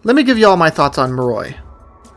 Let me give you all my thoughts on Maroy.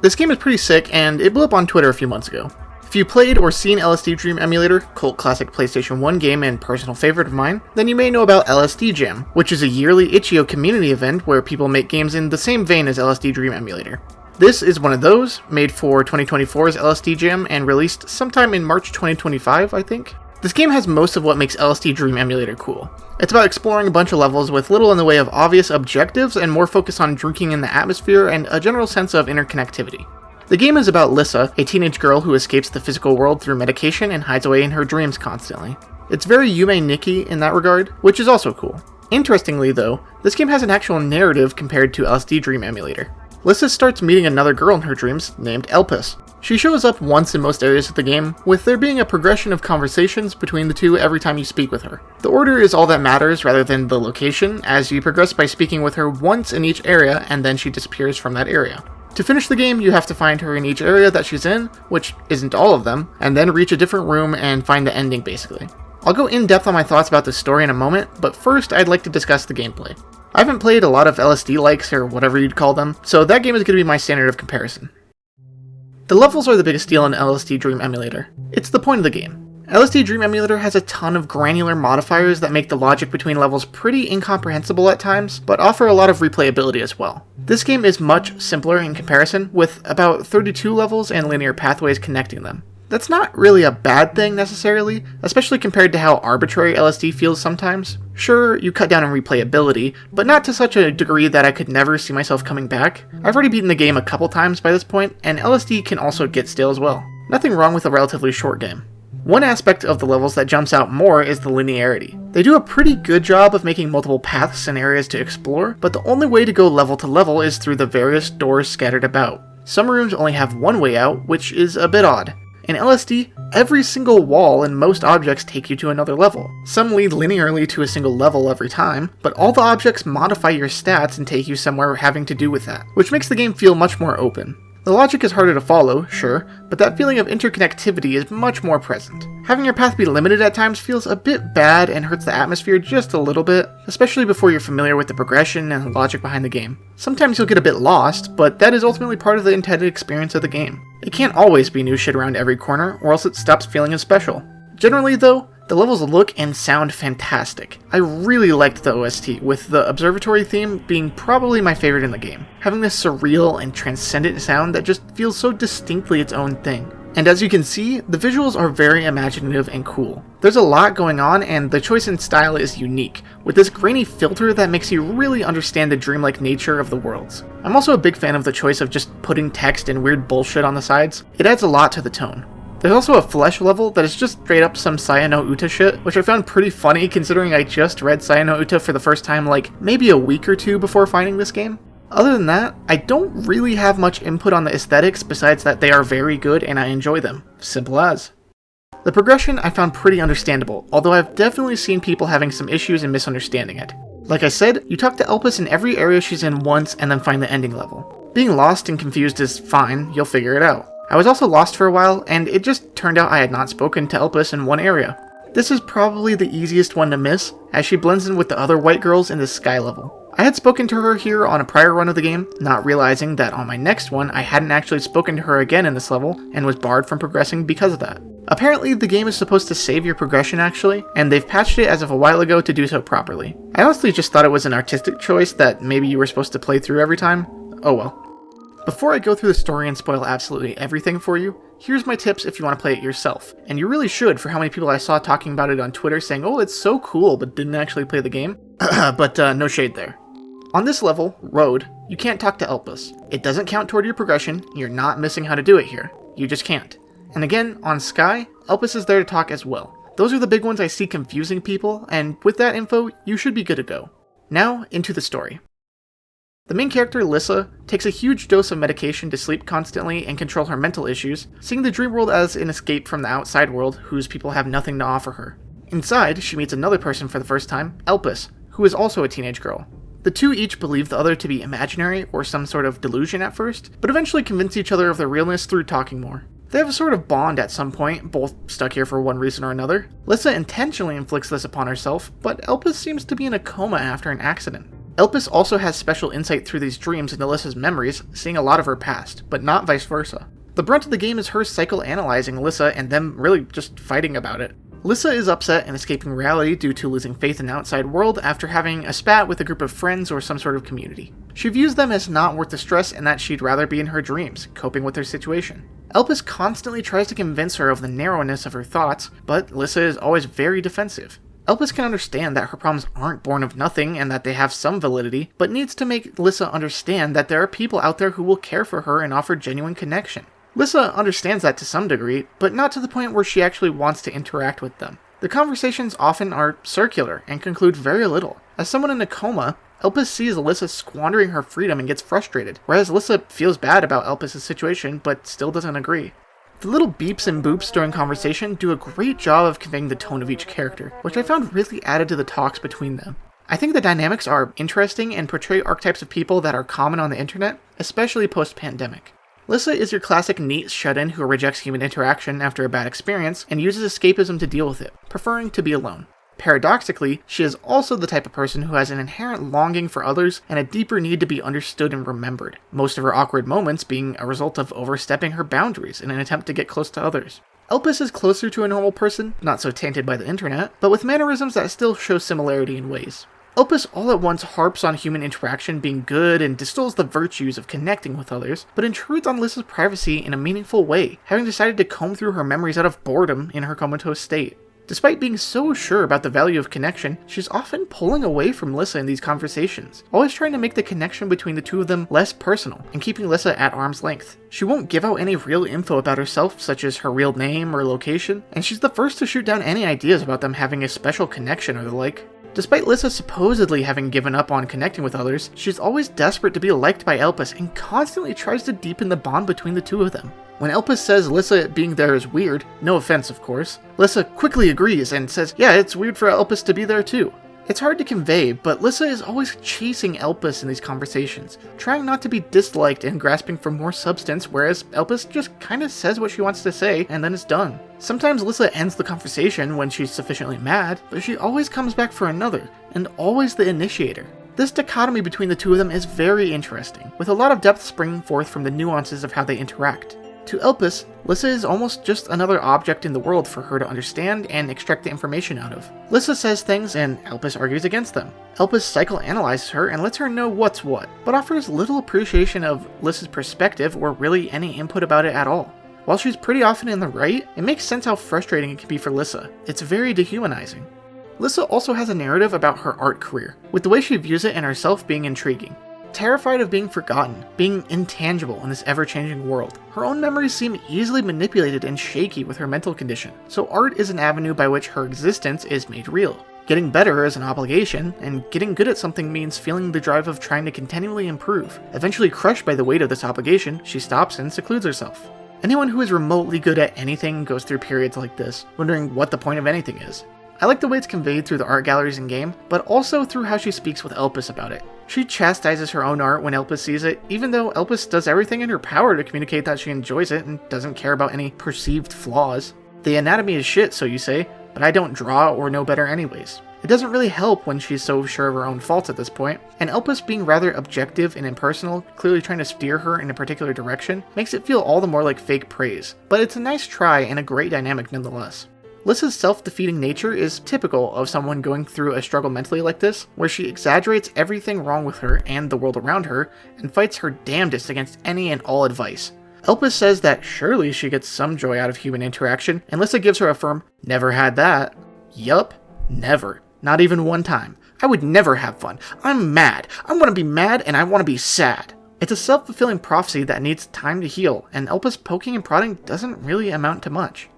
This game is pretty sick, and it blew up on Twitter a few months ago. If you played or seen LSD Dream Emulator, cult classic PlayStation 1 game and personal favorite of mine, then you may know about LSD Jam, which is a yearly itch.io community event where people make games in the same vein as LSD Dream Emulator. This is one of those, made for 2024's LSD Jam and released sometime in March 2025, I think. This game has most of what makes LSD Dream Emulator cool. It's about exploring a bunch of levels with little in the way of obvious objectives and more focus on drinking in the atmosphere and a general sense of interconnectivity. The game is about Lissa, a teenage girl who escapes the physical world through medication and hides away in her dreams constantly. It's very Yume Nikki in that regard, which is also cool. Interestingly though, this game has an actual narrative compared to LSD Dream Emulator. Lissa starts meeting another girl in her dreams named Elpis. She shows up once in most areas of the game, with there being a progression of conversations between the two every time you speak with her. The order is all that matters rather than the location, as you progress by speaking with her once in each area and then she disappears from that area. To finish the game, you have to find her in each area that she's in, which isn't all of them, and then reach a different room and find the ending basically. I'll go in depth on my thoughts about the story in a moment, but first I'd like to discuss the gameplay. I haven't played a lot of LSD-likes or whatever you'd call them, so that game is going to be my standard of comparison. The levels are the biggest deal in LSD Dream Emulator. It's the point of the game. LSD Dream Emulator has a ton of granular modifiers that make the logic between levels pretty incomprehensible at times, but offer a lot of replayability as well. This game is much simpler in comparison, with about 32 levels and linear pathways connecting them. That's not really a bad thing necessarily, especially compared to how arbitrary LSD feels sometimes. Sure, you cut down on replayability, but not to such a degree that I could never see myself coming back. I've already beaten the game a couple times by this point, and LSD can also get stale as well. Nothing wrong with a relatively short game. One aspect of the levels that jumps out more is the linearity. They do a pretty good job of making multiple paths and areas to explore, but the only way to go level to level is through the various doors scattered about. Some rooms only have one way out, which is a bit odd. In LSD, every single wall and most objects take you to another level. Some lead linearly to a single level every time, but all the objects modify your stats and take you somewhere having to do with that, which makes the game feel much more open. The logic is harder to follow, sure, but that feeling of interconnectivity is much more present. Having your path be limited at times feels a bit bad and hurts the atmosphere just a little bit, especially before you're familiar with the progression and the logic behind the game. Sometimes you'll get a bit lost, but that is ultimately part of the intended experience of the game. It can't always be new shit around every corner, or else it stops feeling as special. Generally though, the levels look and sound fantastic. I really liked the OST, with the observatory theme being probably my favorite in the game, having this surreal and transcendent sound that just feels so distinctly its own thing. And as you can see, the visuals are very imaginative and cool. There's a lot going on, and the choice in style is unique, with this grainy filter that makes you really understand the dreamlike nature of the worlds. I'm also a big fan of the choice of just putting text and weird bullshit on the sides. It adds a lot to the tone. There's also a flesh level that is just straight up some Sayano Uta shit, which I found pretty funny considering I just read Sayano Uta for the first time like maybe a week or two before finding this game. Other than that, I don't really have much input on the aesthetics besides that they are very good and I enjoy them. Simple as. The progression I found pretty understandable, although I've definitely seen people having some issues and misunderstanding it. Like I said, you talk to Elpis in every area she's in once and then find the ending level. Being lost and confused is fine, you'll figure it out. I was also lost for a while, and it just turned out I had not spoken to Elpis in one area. This is probably the easiest one to miss, as she blends in with the other white girls in the sky level. I had spoken to her here on a prior run of the game, not realizing that on my next one I hadn't actually spoken to her again in this level, and was barred from progressing because of that. Apparently the game is supposed to save your progression actually, and they've patched it as of a while ago to do so properly. I honestly just thought it was an artistic choice that maybe you were supposed to play through every time. Oh well. Before I go through the story and spoil absolutely everything for you, here's my tips if you want to play it yourself. And you really should, for how many people I saw talking about it on Twitter saying, oh, it's so cool, but didn't actually play the game. But no shade there. On this level, Road, you can't talk to Elpis. It doesn't count toward your progression, you're not missing how to do it here. You just can't. And again, on Sky, Elpis is there to talk as well. Those are the big ones I see confusing people, and with that info, you should be good to go. Now, into the story. The main character, Lissa, takes a huge dose of medication to sleep constantly and control her mental issues, seeing the dream world as an escape from the outside world whose people have nothing to offer her. Inside, she meets another person for the first time, Elpis, who is also a teenage girl. The two each believe the other to be imaginary or some sort of delusion at first, but eventually convince each other of their realness through talking more. They have a sort of bond at some point, both stuck here for one reason or another. Lissa intentionally inflicts this upon herself, but Elpis seems to be in a coma after an accident. Elpis also has special insight through these dreams into Lissa's memories, seeing a lot of her past, but not vice versa. The brunt of the game is her psychoanalyzing Lissa and them really just fighting about it. Lissa is upset and escaping reality due to losing faith in the outside world after having a spat with a group of friends or some sort of community. She views them as not worth the stress and that she'd rather be in her dreams, coping with their situation. Elpis constantly tries to convince her of the narrowness of her thoughts, but Lissa is always very defensive. Elpis can understand that her problems aren't born of nothing and that they have some validity, but needs to make Lissa understand that there are people out there who will care for her and offer genuine connection. Lissa understands that to some degree, but not to the point where she actually wants to interact with them. The conversations often are circular and conclude very little. As someone in a coma, Elpis sees Lissa squandering her freedom and gets frustrated, whereas Lissa feels bad about Elpis' situation but still doesn't agree. The little beeps and boops during conversation do a great job of conveying the tone of each character, which I found really added to the talks between them. I think the dynamics are interesting and portray archetypes of people that are common on the internet, especially post-pandemic. Lissa is your classic neat shut-in who rejects human interaction after a bad experience and uses escapism to deal with it, preferring to be alone. Paradoxically, she is also the type of person who has an inherent longing for others and a deeper need to be understood and remembered, most of her awkward moments being a result of overstepping her boundaries in an attempt to get close to others. Elpis is closer to a normal person, not so tainted by the internet, but with mannerisms that still show similarity in ways. Elpis all at once harps on human interaction being good and distills the virtues of connecting with others, but intrudes on Lissa's privacy in a meaningful way, having decided to comb through her memories out of boredom in her comatose state. Despite being so sure about the value of connection, she's often pulling away from Lissa in these conversations, always trying to make the connection between the two of them less personal, and keeping Lissa at arm's length. She won't give out any real info about herself, such as her real name or location, and she's the first to shoot down any ideas about them having a special connection or the like. Despite Lissa supposedly having given up on connecting with others, she's always desperate to be liked by Elpis and constantly tries to deepen the bond between the two of them. When Elpis says Lissa being there is weird, no offense of course, Lissa quickly agrees and says, yeah, it's weird for Elpis to be there too. It's hard to convey, but Lissa is always chasing Elpis in these conversations, trying not to be disliked and grasping for more substance, whereas Elpis just kinda says what she wants to say and then it's done. Sometimes Lissa ends the conversation when she's sufficiently mad, but she always comes back for another, and always the initiator. This dichotomy between the two of them is very interesting, with a lot of depth springing forth from the nuances of how they interact. To Elpis, Lissa is almost just another object in the world for her to understand and extract the information out of. Lissa says things and Elpis argues against them. Elpis psychoanalyzes her and lets her know what's what, but offers little appreciation of Lissa's perspective or really any input about it at all. While she's pretty often in the right, it makes sense how frustrating it can be for Lissa. It's very dehumanizing. Lissa also has a narrative about her art career, with the way she views it and herself being intriguing. Terrified of being forgotten, being intangible in this ever-changing world, her own memories seem easily manipulated and shaky with her mental condition, so art is an avenue by which her existence is made real. Getting better is an obligation, and getting good at something means feeling the drive of trying to continually improve. Eventually crushed by the weight of this obligation, she stops and secludes herself. Anyone who is remotely good at anything goes through periods like this, wondering what the point of anything is. I like the way it's conveyed through the art galleries in-game, but also through how she speaks with Elpis about it. She chastises her own art when Elpis sees it, even though Elpis does everything in her power to communicate that she enjoys it and doesn't care about any perceived flaws. The anatomy is shit, so you say, but I don't draw or know better anyways. It doesn't really help when she's so sure of her own faults at this point, and Elpis being rather objective and impersonal, clearly trying to steer her in a particular direction, makes it feel all the more like fake praise. But it's a nice try and a great dynamic nonetheless. Lissa's self-defeating nature is typical of someone going through a struggle mentally like this, where she exaggerates everything wrong with her and the world around her, and fights her damnedest against any and all advice. Elpis says that surely she gets some joy out of human interaction, and Lissa gives her a firm, never had that. Yup, never. Not even one time. I would never have fun. I'm mad. I want to be mad and I want to be sad. It's a self-fulfilling prophecy that needs time to heal, and Elpis poking and prodding doesn't really amount to much.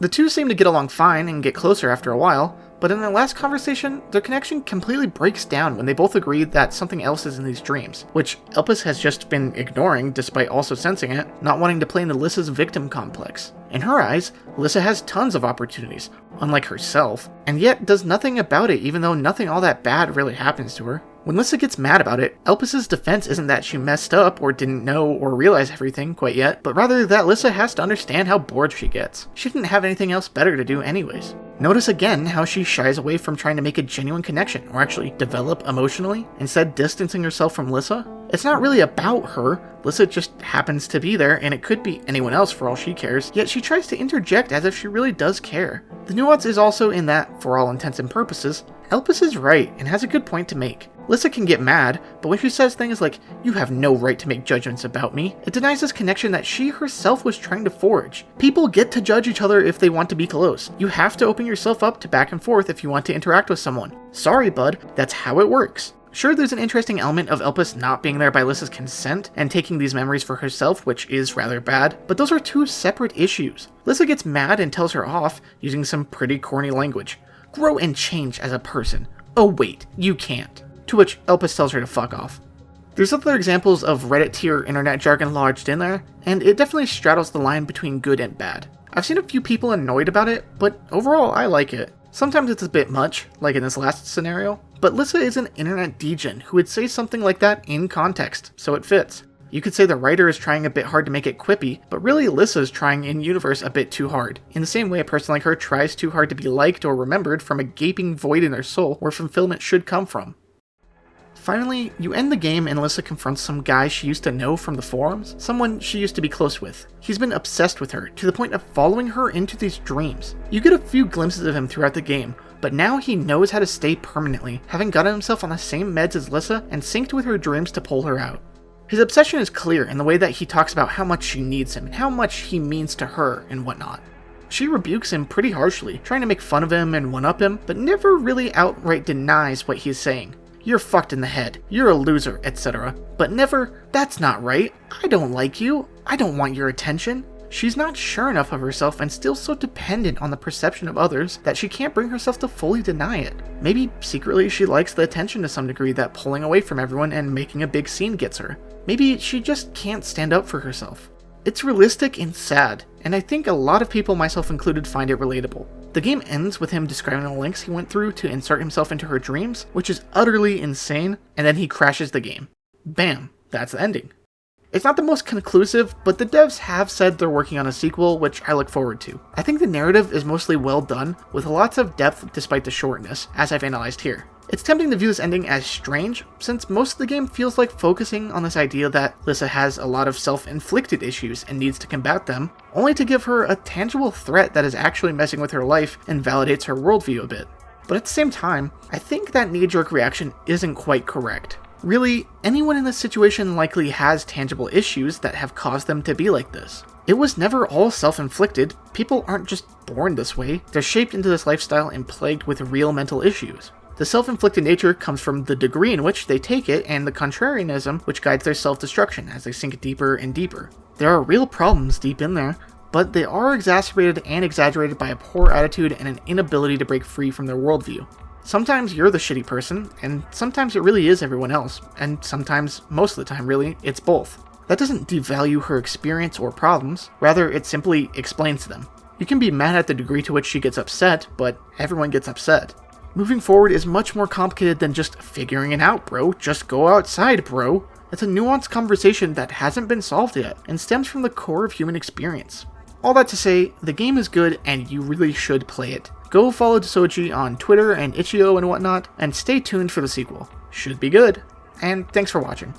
The two seem to get along fine and get closer after a while, but in their last conversation, their connection completely breaks down when they both agree that something else is in these dreams, which Elpis has just been ignoring despite also sensing it, not wanting to play into Lissa's victim complex. In her eyes, Lissa has tons of opportunities, unlike herself, and yet does nothing about it even though nothing all that bad really happens to her. When Lissa gets mad about it, Elpis' defense isn't that she messed up or didn't know or realize everything quite yet, but rather that Lissa has to understand how bored she gets. She didn't have anything else better to do anyways. Notice again how she shies away from trying to make a genuine connection, or actually develop emotionally, instead distancing herself from Lissa. It's not really about her, Lissa just happens to be there, and it could be anyone else for all she cares, yet she tries to interject as if she really does care. The nuance is also in that, for all intents and purposes, Elpis is right and has a good point to make. Lissa can get mad, but when she says things like, "You have no right to make judgments about me," it denies this connection that she herself was trying to forge. People get to judge each other if they want to be close. You have to open yourself up to back and forth if you want to interact with someone. Sorry, bud, that's how it works. Sure, there's an interesting element of Elpis not being there by Lissa's consent and taking these memories for herself, which is rather bad, but those are two separate issues. Lissa gets mad and tells her off, using some pretty corny language. "Grow and change as a person. Oh wait, you can't." To which Elpis tells her to fuck off. There's other examples of Reddit tier internet jargon lodged in there, and it definitely straddles the line between good and bad. I've seen a few people annoyed about it, but overall I like it. Sometimes it's a bit much, like in this last scenario, but Lissa is an internet degen who would say something like that in context, so it fits. You could say the writer is trying a bit hard to make it quippy, but really Lissa's trying in-universe a bit too hard, in the same way a person like her tries too hard to be liked or remembered from a gaping void in their soul where fulfillment should come from. Finally, you end the game and Lissa confronts some guy she used to know from the forums, someone she used to be close with. He's been obsessed with her, to the point of following her into these dreams. You get a few glimpses of him throughout the game, but now he knows how to stay permanently, having gotten himself on the same meds as Lissa and synced with her dreams to pull her out. His obsession is clear in the way that he talks about how much she needs him and how much he means to her and whatnot. She rebukes him pretty harshly, trying to make fun of him and one-up him, but never really outright denies what he's saying. "You're fucked in the head, you're a loser," etc. But never, "That's not right, I don't like you, I don't want your attention." She's not sure enough of herself and still so dependent on the perception of others that she can't bring herself to fully deny it. Maybe secretly she likes the attention to some degree that pulling away from everyone and making a big scene gets her. Maybe she just can't stand up for herself. It's realistic and sad, and I think a lot of people, myself included, find it relatable. The game ends with him describing the lengths he went through to insert himself into her dreams, which is utterly insane, and then he crashes the game. Bam, that's the ending. It's not the most conclusive, but the devs have said they're working on a sequel, which I look forward to. I think the narrative is mostly well done, with lots of depth despite the shortness, as I've analyzed here. It's tempting to view this ending as strange, since most of the game feels like focusing on this idea that Lissa has a lot of self-inflicted issues and needs to combat them, only to give her a tangible threat that is actually messing with her life and validates her worldview a bit. But at the same time, I think that knee-jerk reaction isn't quite correct. Really, anyone in this situation likely has tangible issues that have caused them to be like this. It was never all self-inflicted. People aren't just born this way, they're shaped into this lifestyle and plagued with real mental issues. The self-inflicted nature comes from the degree in which they take it and the contrarianism which guides their self-destruction as they sink deeper and deeper. There are real problems deep in there, but they are exacerbated and exaggerated by a poor attitude and an inability to break free from their worldview. Sometimes you're the shitty person, and sometimes it really is everyone else, and sometimes, most of the time really, it's both. That doesn't devalue her experience or problems, rather it simply explains them. You can be mad at the degree to which she gets upset, but everyone gets upset. Moving forward is much more complicated than just figuring it out, bro. Just go outside, bro. It's a nuanced conversation that hasn't been solved yet, and stems from the core of human experience. All that to say, the game is good and you really should play it. Go follow Desoji on Twitter and Itch.io and whatnot, and stay tuned for the sequel. Should be good. And thanks for watching.